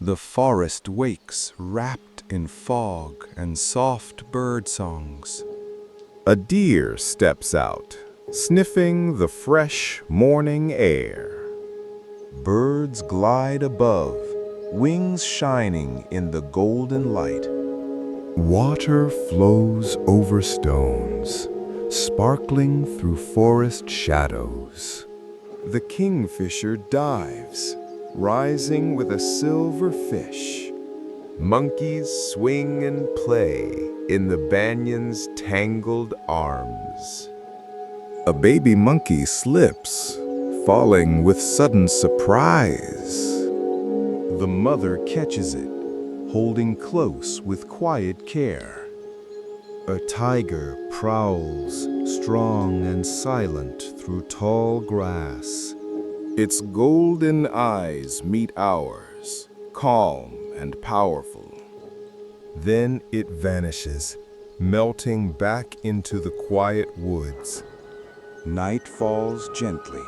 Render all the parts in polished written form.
The forest wakes wrapped in fog and soft bird songs. A deer steps out, sniffing the fresh morning air. Birds glide above, wings shining in the golden light. Water flows over stones, sparkling through forest shadows. The kingfisher dives, rising with a silver fish. Monkeys swing and play in the banyan's tangled arms. A baby monkey slips, falling with sudden surprise. The mother catches it, holding close with quiet care. A tiger prowls, strong and silent through tall grass. Its golden eyes meet ours, calm and powerful. Then it vanishes, melting back into the quiet woods. Night falls gently.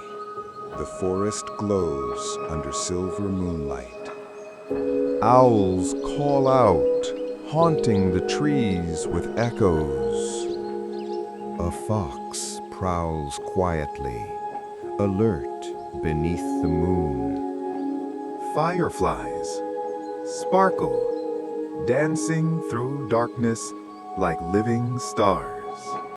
The forest glows under silver moonlight. Owls call out, haunting the trees with echoes. A fox prowls quietly, alert beneath the moon. Fireflies sparkle, dancing through darkness like living stars.